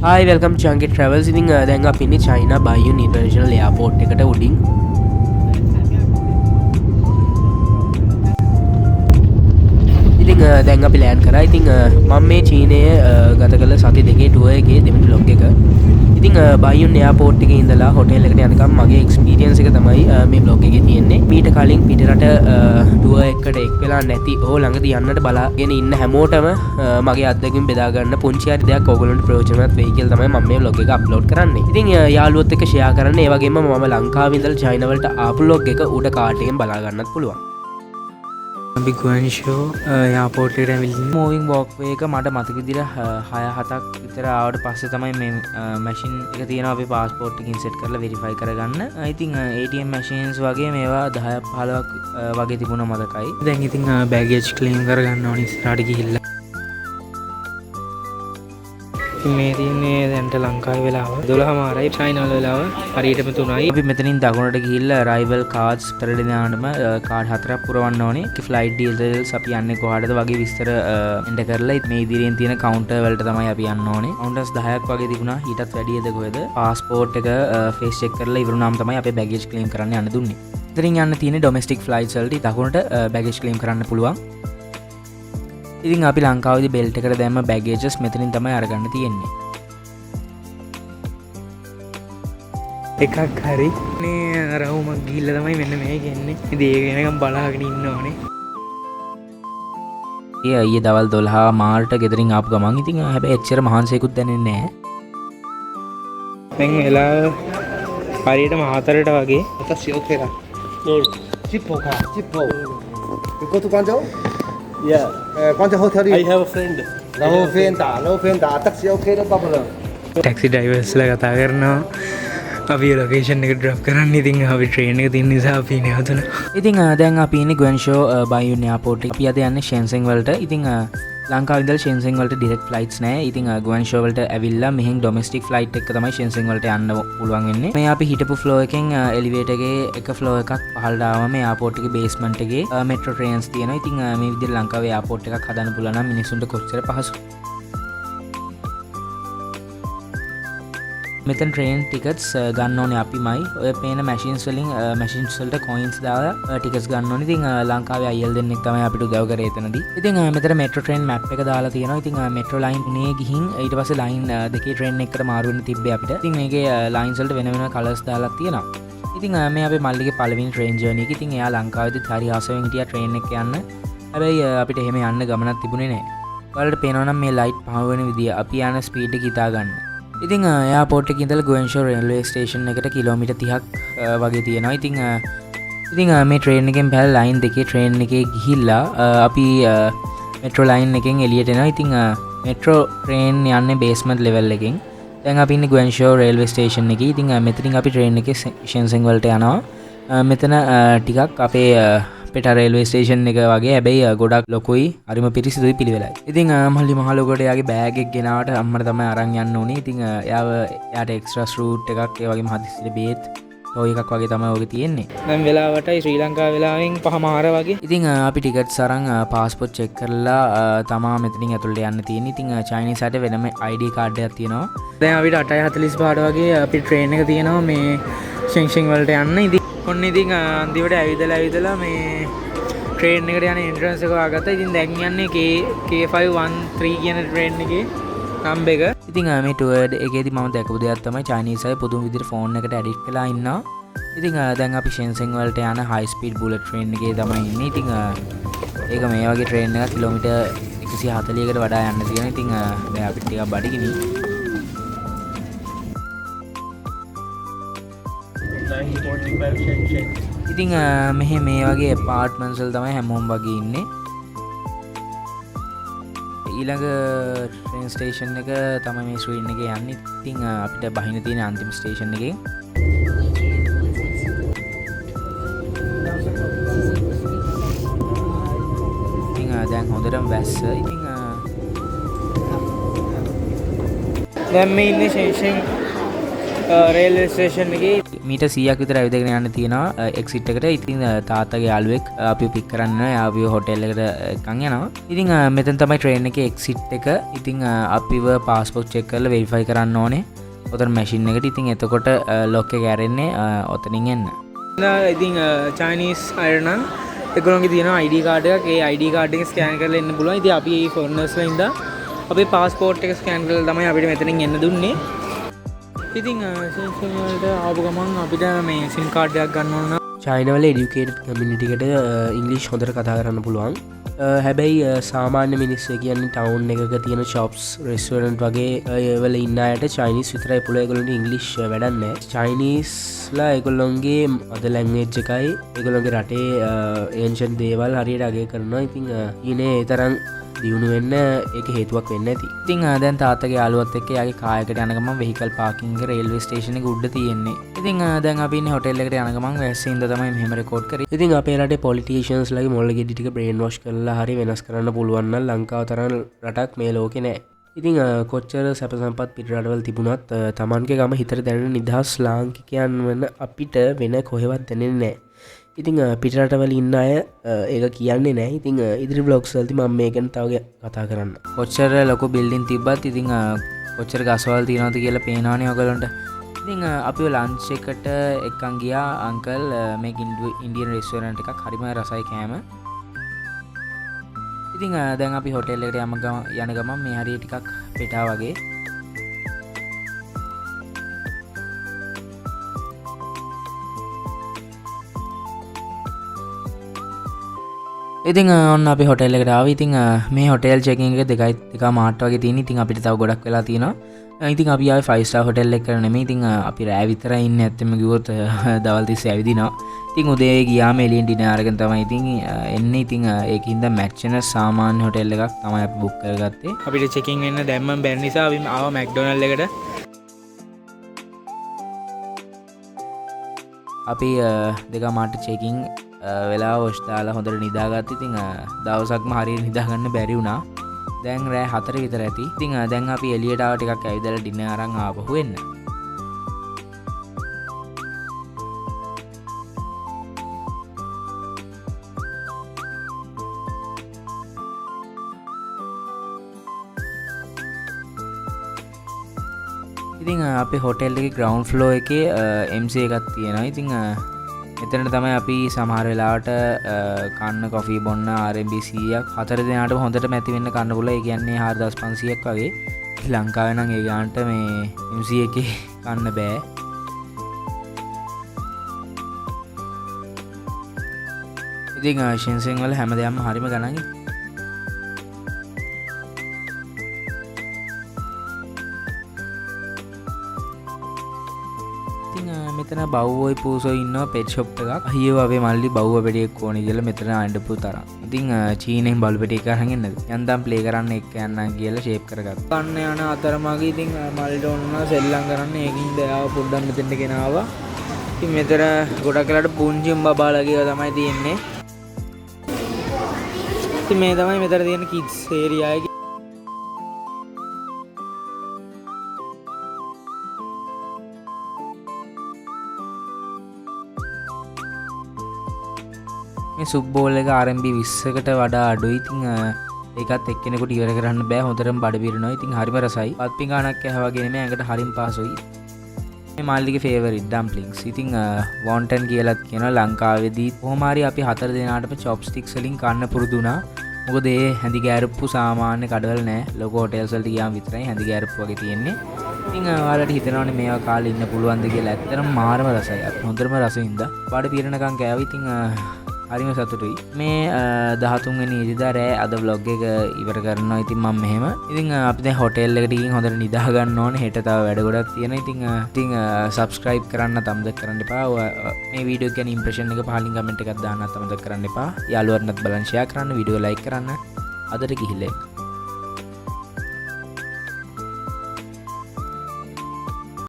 Hi, welcome to Chanketh Travels. ඉතින් දැන් අපි ඉන්නේ China Baiyun International Airport එකට උඩින්. ඉතින් දැන් අපි ලෑන්ඩ් කරා. ඉතින් මම මේ චීනය ගත කළ සති දෙකේ ටුවර් එකේ දෙවෙනි vlog එක. ඉතින් Baiyun Airport එකේ ඉඳලා හොටෙල් එකට යනකම් මගේ එක්ස්පීරියන්ස් එක තමයි මේ vlog එකේ තියෙන්නේ. මීට කලින් පිටරට ටුවර් එකකට එක් වෙලා නැති ඕ ළඟදී යන්නට බලාගෙන ඉන්න හැමෝටම මගේ අත්දැකීම් බෙදා ගන්න පුංචි හරි දෙයක් ඕගොල්ලන්ට ප්‍රයෝජනවත් වෙයි කියලා තමයි මම මේ vlog එක අප්ලෝඩ් කරන්නේ. ඉතින් යාළුවොත් එක්ක ෂෙයා කරන්න ඒ වගේම මම ලංකාවේ ඉඳලා චයිනා වලට ආපු vlog එක උඩ කාට් එකෙන් බලා ගන්නත් පුළුවන්. අපි ගුවන්ෂෝ යාපෝට්ට ඇවිල්ල මෝවිං බෝක්වේ එක මට මතක දිර 6-7ක් විතර ආවට පස්සේ තමයි මේ මැසින් එක තියෙන අපි පාස්පෝට්කින් සෙට් කරලා වෙරිෆයි කරගන්න. ඉතින් ATM මැෂින්ස් වගේ මේවා 10-15ක් වගේ තිබුණ මතකයි. දැන් ඉතින් බෑගේජ් ක්ලේම් කරගන්න ඕනි ඉස්සරහට ගිහිල්ලා. මේ තියන්නේ දැන්ට ලංකාවේ වෙලාව 12:00යි චයිනාවල වෙලාව හරියටම 3යි. අපි මෙතනින් දකුණට ගිහිල්ලා arrival cards පෙරලෙන යානම කාඩ් 4ක් පුරවන්න ඕනේ. ෆ්ලයිට් ඩීටේල්ස් අපි යන්නේ කොහාටද වගේ විස්තර එන්ටර් කරලා මේ ඉදිරියෙන් තියෙන කවුන්ටර් වලට තමයි අපි යන්න ඕනේ. කවුන්ටර්ස් 10ක් වගේ තිබුණා. ඊටත් වැඩියද කොහෙද? පාස්පෝර්ට් එක ෆේස් චෙක් කරලා ඉවරුනාම තමයි අපේ බෑගේජ් ක්ලේම් කරන්න යන්න දුන්නේ. ඉතින් යන්න තියෙන්නේ ඩොමෙස්ටික් ෆ්ලයිට්ස් වලට දකුණට බෑගේජ් ක්ලේම් කරන්න පුළුවන්. ඉතින් අපි ලංකාවේදී බෙල්ට් එකට දැම්ම බෑගේජස් මෙතනින් තමයි අරගන්න තියෙන්නේ. එකක් හරි මේ රවුමක් ගිහිල්ලා තමයි මෙන්න මේක එන්නේ. ඉතින් ඒක වෙනකම් බලාගෙන ඉන්න ඕනේ. ඊයේ දවල් 12 මාල්ට ගෙදරින් ආපු ගමන් ඉතින් හැබැයි එච්චර මහන්සියකුත් දැනෙන්නේ නැහැ. දැන් වෙලාව හරියටම 4ට වගේ.私 OK 啦。Jippo か。Jippo。你过去广州？ Yeah, 广州 hotel I 里。 have a friend. 然后飞打，然后飞打，taxi OK 的，到不了。ටැක්සි ඩ්‍රයිවර්ස්ලා කතා කරනවා. අපි ලොකේෂන් එක ඩ්‍රොප් කරන්න. ඉතින් අපි ට්‍රේන් එක තියෙන නිසා අපි නැවතුණා. ඉතින් දැන් අපි ඉන්නේ ගුවන්ෂෝ බයියුන් එයාපෝට් එකේ. අපි අද යන්නේ ෂෙන්සෙන් වලට. ඉතින් ලංකාවේ ඉඳලා ෂෙන්සෙන් වලට ඩිරෙක්ට් ෆ්ලයිට්ස් නැහැ. ඉතින් ගුවන්ෂෝ වලට ඇවිල්ලා මෙහෙන් ඩොමෙස්ටික් ෆ්ලයිට් එක තමයි ෂෙන්සෙන් වලට යන්න පුළුවන් වෙන්නේ. මේ අපි හිටපු ෆ්ලෝ එකෙන් එලිවේටර් එකේ එක ෆ්ලෝ එකක් පහළට ආවම එයාපෝට් එකේ බේස්මන්ට් එකේ මෙට්‍රෝ ට්‍රේන්ස් තියෙනවා. ඉතින් මේ විදිහට ලංකාවේ එයාපෝට් එකක් හදන්න පුළුවන් නම් මිනිස්සුන්ට කොච්චර පහසුද. මෙතන ට්‍රේන් ටිකට්ස් ගන්න ඕනේ අපිමයි. ඔය පේන මැෂින්ස් වලින් මැෂින්ස් වලට කොයින්ස් දාලා ටිකට්ස් ගන්න ඕනේ. ඉතින් ලංකාවේ අයියල් දෙන්නෙක් තමයි අපිට උදව් කරේ එතනදී. ඉතින් මෙතන මෙට්‍රෝ ට්‍රේන් මැප් එක දාලා තියෙනවා. ඉතින් මෙට්‍රෝ ලයින් 3 ගිහින් ඊට පස්සේ ලයින් දෙකේ ට්‍රේන් එකකට මාරු වෙන්න තිබ්බේ අපිට. ඉතින් මේකේ ලයින්ස් වලට වෙන වෙන කලර්ස් දාලා තියෙනවා. ඉතින් මේ අපේ මල්ලිගේ පළවෙනි ට්‍රේන් ජර්නි එක. ඉතින් එයා ලංකාවේදී හරි ආසවෙන් හිටියා ට්‍රේන් එක යන්න. හැබැයි අපිට එහෙම යන්න ගමනක් තිබුණේ නැහැ. ඔයාලට පේනවා නම් මේ ලයිට් පහ වෙන විදිය අපි යන ස්පීඩ් එක හිතා ගන්න. ඉතින් එයාපෝට් එකේ ඉඳලා ගුවන්ෂෝ රේල්වේ ස්ටේෂන් එකට කිලෝමීටර් 30ක් වගේ තියෙනවා. ඉතින් මේ ට්‍රේන් එකෙන් බැලලා ලයින් දෙකේ ට්‍රේන් එකේ ගිහිල්ලා අපි මෙට්‍රෝ ලයින් එකෙන් එළියට එනවා. ඉතින් මෙට්‍රෝ ට්‍රේන් යන්නේ බේස්මන්ට් ලෙවල් එකෙන්. දැන් අපි ඉන්නේ ගුවන්ෂෝ රේල්වේ ස්ටේෂන් එකේ. ඉතින් මෙතනින් අපි ට්‍රේන් එකේ ෂෙන්සෙන් වලට යනවා. මෙතන ටිකක් අපේ පෙට රේල්වේ ස්ටේෂන් එක වගේ. හැබැයි ගොඩක් ලොකුයි, හරිම පිරිසිදුයි පිළිවෙලයි. ඉතින් මල්ලි මහලොකට එයාගේ බෑග් එක ගෙනාවට අම්මට තමයි අරන් යන්න ඕනේ. ඉතින් එයාට එක්ස්ට්‍රා ස්රූට් එකක් ඒ වගේම හදිස්සියට බේත් ටෝයි එකක් වගේ තමයි ඔගේ තියෙන්නේ. දැන් වෙලාවටයි ශ්‍රී ලංකාව වෙලාවෙන් 5:00 වගේ. ඉතින් අපි ටිකට්ස් අරන් පාස්පෝර්ට් චෙක් කරලා තමා මෙතනින් ඇතුළට යන්න තියෙන්නේ. ඉතින් චයිනීස් අයට වෙනම ID කාඩ් එකක් තියෙනවා. දැන් අපිට 8:45 වගේ අපි ට්‍රේන් එක තියෙනවා මේ ෂෙන්ෂෙන් වලට යන්න. ඉතින් ඔන්න ඉතින් අන්තිමට ඇවිදලා මේ ට්‍රේන් එකට යන එන්ට්‍රන්ස් එක ආගත්තා. ඉතින් දැන් යන්නේ K513 කියන ට්‍රේන් එකේ නම්බර් එක. ඉතින් මේ ටුවර් එකේදී මම දැකපු දෙයක් තමයි චයිනීස් අය පුදුම විදිහට ෆෝන් එකට ඇඩික්ට් වෙලා ඉන්නවා. ඉතින් දැන් අපි ෂෙන්සෙන් වලට යන හයි ස්පීඩ් බුලට් ට්‍රේන් එකේ තමයි ඉන්නේ. ඉතින් ඒක මේ වගේ ට්‍රේන් එකක් කිලෝමීටර් 140කට වඩා යන්න තියෙනවා. ඉතින් දැන් අපිට ටිකක් බඩගිනි. 9:45 Shenzhen. ඉතින් මෙහෙ මේ වගේ ඇපාර්ට්මන්ට්ස් වල තමයි හැමෝම වගේ ඉන්නේ. ඊළඟ ට්‍රේන් ස්ටේෂන් එක තමයි මේ ස්ක්‍රීන් එකේ යන්නේ. ඉතින් අපිට බහින්න තියෙන අන්තිම ස්ටේෂන් එකේ. ඉතින් දැන් හොඳටම වැස්ස. ඉතින් දැන් මේ ඉන්නේ ෂෙන්ෂෙන් රේල්වේ ස්ටේෂන් එකේ. මීට 100ක් විතර ඇවිදගෙන යන්න තියෙනවා එක්සිට් එකට. ඉතින් තාත්තගේ යාළුවෙක් අපිව පික් කරන්න ආපිව හොටෙල් එකට එකන් යනවා. ඉතින් මෙතන තමයි ට්‍රේන් එකේ එක්සිට් එක. ඉතින් අපිව පාස්පෝර්ට් චෙක් කරලා වෙරිෆයි කරන්න ඕනේ ඔතන මැෂින් එකට. ඉතින් එතකොට ලොක් එක ඇරෙන්නේ ඔතනින් එන්න. ඉතින් චයිනීස් අයට නම් ඒගොල්ලෝගේ තියෙන ID කාඩ් එකක්. ඒ ID කාඩ් එක ස්කෑන් කරලා එන්න පුළුවන්. ඉතින් අපි මේ ෆොරිනර්ස්ලා ඉඳලා අපේ පාස්පෝර්ට් එක ස්කෑන් කරලා තමයි අපිට මෙතනින් එන්න දුන්නේ. ඉතින් Shenzhen වලට ආපු ගමන් අපිට මේ SIM කාඩ් එකක් ගන්න ඕන නම් චයිනවල එඩියුකේටඩ් කමියුනිටි එකට ඉංග්‍රීසි හොඳට කතා කරන්න පුළුවන්. හැබැයි සාමාන්‍ය මිනිස්සු කියන්නේ ටවුන් එකක තියෙන shops restaurant වගේ වල ඉන්න අයට චයිනීස් විතරයි පුළුවන්. ඒගොල්ලන්ට ඉංග්‍රීසි වැඩක් නැහැ. චයිනීස්ලා ඒගොල්ලොන්ගේ අද ලැන්ග්වේජ් එකයි ඒගොල්ලොන්ගේ රටේ ඒන්ෂන්ට් දේවල් හරියට අගය කරනවා. ඉතින් ඊනේ ඒ තරම් දියුණු වෙන්න ඒක හේතුවක් වෙන්න ඇති. ඉතින් දැන් තාත්තගේ යාළුවත් එක්ක යාගේ කායකට යන ගමන් වෙහිකල් පාකින් එක රේල්වේ ස්ටේෂන් එක උඩ තියෙන්නේ. ඉතින් දැන් අපි ඉන්නේ හොටෙල් එකට යන ගමන් වැස්සේ ඉඳ තමයි මෙහෙම රෙකෝඩ් කරේ. ඉතින් අපේ රටේ පොලිටිෂියන්ස් ලගේ මොළ ගෙඩි ටික බ්‍රේන් වොෂ් කරලා හරි වෙනස් කරන්න පුළුවන් නම් ලංකාව තරම් රටක් මේ ලෝකේ නැහැ. ඉතින් කොච්චර සැප සම්පත් පිට රටවල් තිබුණත් තමන්ගේ ගම හිතට දැනෙන නිදහස් ලාංකිකයන් වන අපිට වෙන කොහෙවත් දැනෙන්නේ නැහැ. ඉතින් පිටරටවල ඉන්න අය ඒක කියන්නේ නැහැ. ඉතින් ඉදිරි බ්ලොග්ස් වලදී මම මේක ගැන තව කතා කරන්න. කොච්චර ලොකු බිල්ඩින් තිබ්බත් ඉතින් කොච්චර ගස්වල් තියෙනවද කියලා පේනවනේ ඔයගලන්ට. ඉතින් අපිව ලන්ච් එකට එක්කන් ගියා අංකල් මේක ඉන්දියන් රෙස්ටෝරන්ට් එකක්. හරිම රසයි කෑම. ඉතින් දැන් අපි හොටෙල් එකට යන ගමන් මේ හරිය ටිකක් පිටා වගේ. ඉතින් ඔන්න අපි හොටෙල් එකට ආවා. ඉතින් මේ හොටෙල් චෙකින් එක 2:30 මාට් වගේ තියෙන. ඉතින් අපිට තව ගොඩක් වෙලා තියෙනවා. ඉතින් අපි ආවේ 5 star හොටෙල් එකකට නෙමෙයි. ඉතින් අපි රෑ විතරයි ඉන්නේ. ඇත්තම කිව්වොත් දවල් තිස්සේ ඇවිදිනවා. ඉතින් උදේ ගියාම එළියෙන් ඩිනර් අරගෙන තමයි ඉතින් එන්නේ. ඉතින් ඒකින්ද මැච් වෙන සාමාන්‍ය හොටෙල් එකක් තමයි අපි බුක් කරගත්තේ. අපිට චෙකින් වෙන්න දැම්මම බැරි නිසා අපි ආවා මැක්ඩොනල්ඩ් එකට. අපි 2 මාට චෙකින් වෙලා වොෂ් දාලා හොඳට නිදාගත්තා. ඉතින් දවසක්ම හරියට නිදාගන්න බැරි වුණා. දැන් රෑ 4 විතර ඇති. ඉතින් දැන් අපි එළියට ආව ටිකක් ඇවිදලා ඩිනර් අරන් ආපහු එන්න. ඉතින් අපේ හොටෙල් එකේ ග්‍රවුන්ඩ් ෆ්ලෝ එකේ MC එකක් තියෙනවා. ඉතින් මෙතනට තමයි අපි සමහර වෙලාවට කන්න කොෆී බොන්න R&B 100ක් 4 දිනකට හොඳටම ඇති වෙන්න කන්න පුළුවන්. ඒ කියන්නේ 4500ක් වගේ. ලංකාවේ නම් ඒ ගානට මේ MC එකේ කන්න බෑ. ඉතින් Shenzhen වල හැමදේම හරිම ගණන්. මෙතන බව්වෝයි පූසෝ ඉන්නවා පෙට් ෂොප් එකක්. අයියෝ අපේ මල්ලි බව්ව පෙටියක් ඕනේ කියලා මෙතන අඬපු තරම්. ඉතින් චීනෙන් බලු පෙටියක් අරන් එන්නද? යන්තම් ප්ලේ කරන්න එක්ක යන්නම් කියලා ෂේප් කරගත්තා. කන්න යන අතරමඟ ඉතින් මල්ලිට ඕන සෙල්ලම් කරන්න. ඒකින්ද ආව පොඩ්ඩක් මෙතෙන්ට ගෙනාවා. ඉතින් මෙතන ගොඩක් වෙලාට පුංචිම් බබාලගේ තමයි තියෙන්නේ. ඉතින් මේ තමයි මෙතන තියෙන කිඩ්ස් ඒරියා එක. මේ සුප් බෝල් එක R&B 20කට වඩා අඩුයි. ඉතින් ඒකත් එක්කෙනෙකුට ඉවර කරන්න බෑ. හොඳටම බඩ පිරෙනවා. ඉතින් හරිම රසයි. පත් පිඟානක් කෑවා නෙමෙයි ඇඟට හරිම පාසොයි. මේ මාල්ලිගේ ෆේවරිට් ඩම්ප්ලින්ග්ස්. ඉතින් වොන්ටන් කියලාත් කියනවා ලංකාවේදී කොහොම හරි අපි 4 දිනාටම චොප්ස්ටික්ස් වලින් කන්න පුරුදු වුණා. මොකද ඒ හැඳි ගෑරුප්පු සාමාන්‍ය කඩවල නෑ. ලොකු හොටෙල්ස් වලට ගියාම විතරයි හැඳි ගෑරුප්පු වගේ තියෙන්නේ. ඉතින් ඔයාලට හිතනවනේ මේවා කාලේ ඉන්න පුළුවන්ද කියලා. ඇත්තටම මාරම රසයි. අපි හොඳටම රසින්ද බඩ පිරෙනකන් කෑවා. ඉතින් හරිම සතුටුයි. මේ 13 වෙනි ඉරිදා රෑ අද vlog එක ඉවර කරනවා. ඉතින් මම මෙහෙම. ඉතින් අපි දැන් හොටෙල් එකට ගිහින් හොඳට නිදා ගන්න ඕනේ. හෙට තව වැඩ ගොඩක් තියෙනවා. ඉතින් subscribe කරන්න අමතක කරන්න එපා. මේ වීඩියෝ එක ගැන ඉම්ප්‍රෙෂන් එක පහලින් කමෙන්ට් එකක් දාන්න අමතක කරන්න එපා. යාළුවන්ටත් බලන්න share කරන්න, වීඩියෝ like කරන්න. අදට ගිහිල්ලා